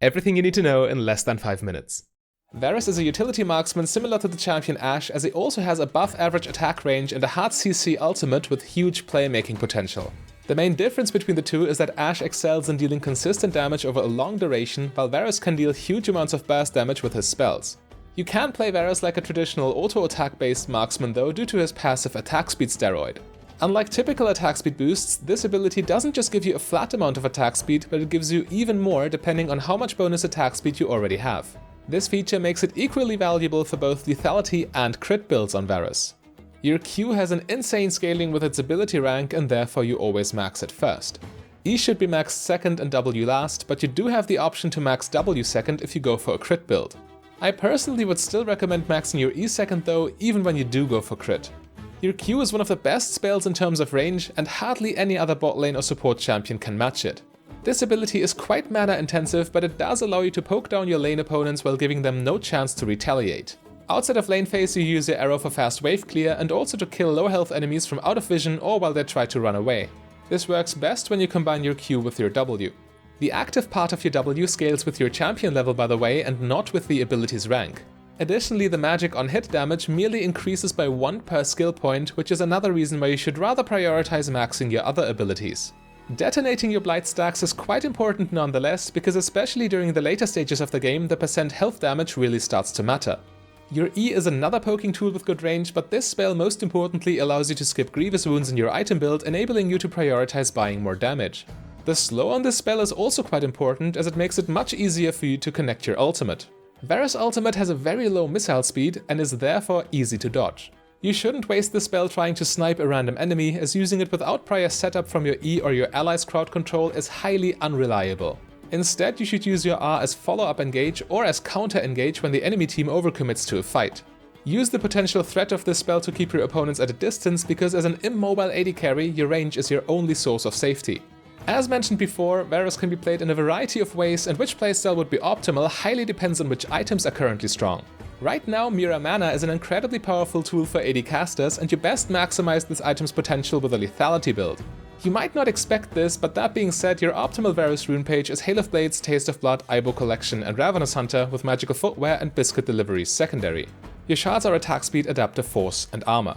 Everything you need to know in less than 5 minutes. Varus is a utility marksman similar to the champion Ashe, as he also has above average attack range and a hard CC ultimate with huge playmaking potential. The main difference between the two is that Ashe excels in dealing consistent damage over a long duration, while Varus can deal huge amounts of burst damage with his spells. You can play Varus like a traditional auto-attack based marksman though, due to his passive attack speed steroid. Unlike typical attack speed boosts, this ability doesn't just give you a flat amount of attack speed, but it gives you even more depending on how much bonus attack speed you already have. This feature makes it equally valuable for both lethality and crit builds on Varus. Your Q has an insane scaling with its ability rank, and therefore you always max it first. E should be maxed second and W last, but you do have the option to max W second if you go for a crit build. I personally would still recommend maxing your E second though, even when you do go for crit. Your Q is one of the best spells in terms of range, and hardly any other bot lane or support champion can match it. This ability is quite mana intensive, but it does allow you to poke down your lane opponents while giving them no chance to retaliate. Outside of lane phase, you use your arrow for fast wave clear and also to kill low health enemies from out of vision or while they try to run away. This works best when you combine your Q with your W. The active part of your W scales with your champion level, by the way, and not with the ability's rank. Additionally, the magic on hit damage merely increases by 1 per skill point, which is another reason why you should rather prioritize maxing your other abilities. Detonating your blight stacks is quite important nonetheless, because especially during the later stages of the game, the percent health damage really starts to matter. Your E is another poking tool with good range, but this spell most importantly allows you to skip grievous wounds in your item build, enabling you to prioritize buying more damage. The slow on this spell is also quite important, as it makes it much easier for you to connect your ultimate. Varus' ultimate has a very low missile speed and is therefore easy to dodge. You shouldn't waste the spell trying to snipe a random enemy, as using it without prior setup from your E or your allies' crowd control is highly unreliable. Instead, you should use your R as follow-up engage or as counter engage when the enemy team overcommits to a fight. Use the potential threat of this spell to keep your opponents at a distance, because as an immobile AD carry, your range is your only source of safety. As mentioned before, Varus can be played in a variety of ways, and which playstyle would be optimal highly depends on which items are currently strong. Right now, Mirror Mana is an incredibly powerful tool for AD casters, and you best maximize this item's potential with a lethality build. You might not expect this, but that being said, your optimal Varus rune page is Hail of Blades, Taste of Blood, Aibo Collection, and Ravenous Hunter, with magical footwear and biscuit deliveries secondary. Your shards are attack speed, adaptive force, and armor.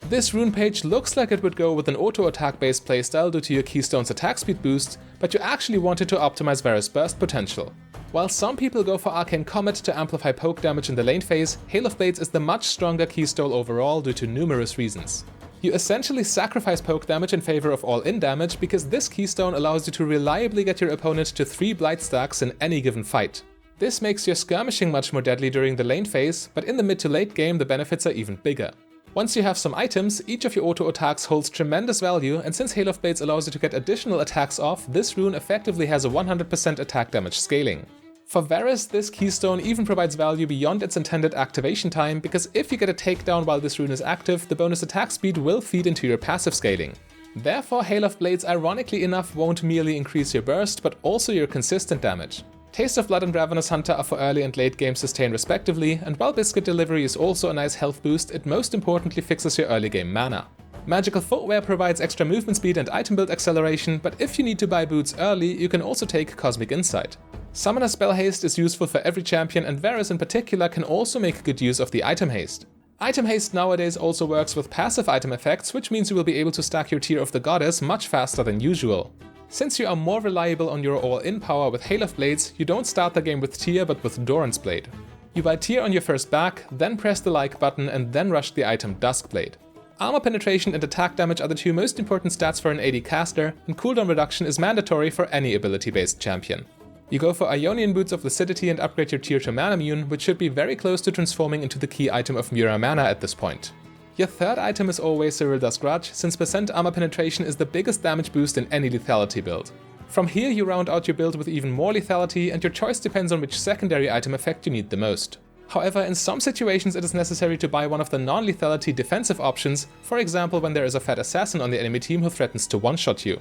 This rune page looks like it would go with an auto-attack based playstyle due to your Keystone's attack speed boost, but you actually wanted to optimize Varus' burst potential. While some people go for Arcane Comet to amplify poke damage in the lane phase, Hail of Blades is the much stronger keystone overall due to numerous reasons. You essentially sacrifice poke damage in favor of all-in damage, because this keystone allows you to reliably get your opponent to 3 blight stacks in any given fight. This makes your skirmishing much more deadly during the lane phase, but in the mid to late game the benefits are even bigger. Once you have some items, each of your auto-attacks holds tremendous value, and since Hail of Blades allows you to get additional attacks off, this rune effectively has a 100% attack damage scaling. For Varus, this keystone even provides value beyond its intended activation time, because if you get a takedown while this rune is active, the bonus attack speed will feed into your passive scaling. Therefore, Hail of Blades ironically enough won't merely increase your burst, but also your consistent damage. Taste of Blood and Ravenous Hunter are for early and late game sustain respectively, and while Biscuit Delivery is also a nice health boost, it most importantly fixes your early game mana. Magical Footwear provides extra movement speed and item build acceleration, but if you need to buy boots early, you can also take Cosmic Insight. Summoner Spell Haste is useful for every champion, and Varus in particular can also make good use of the Item Haste. Item Haste nowadays also works with passive item effects, which means you will be able to stack your Tear of the Goddess much faster than usual. Since you are more reliable on your all-in power with Hail of Blades, you don't start the game with Tear but with Doran's Blade. You buy Tear on your first back, then press the like button and then rush the item Duskblade. Armor penetration and attack damage are the 2 most important stats for an AD caster, and cooldown reduction is mandatory for any ability-based champion. You go for Ionian Boots of Lucidity and upgrade your Tear to Mana Immune, which should be very close to transforming into the key item of Mirror Mana at this point. Your third item is always Cyrilda's Grudge, since percent armor penetration is the biggest damage boost in any lethality build. From here you round out your build with even more lethality, and your choice depends on which secondary item effect you need the most. However, in some situations it is necessary to buy one of the non-lethality defensive options, for example when there is a fat assassin on the enemy team who threatens to one-shot you.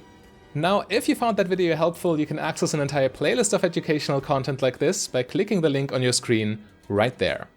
Now, if you found that video helpful, you can access an entire playlist of educational content like this by clicking the link on your screen right there.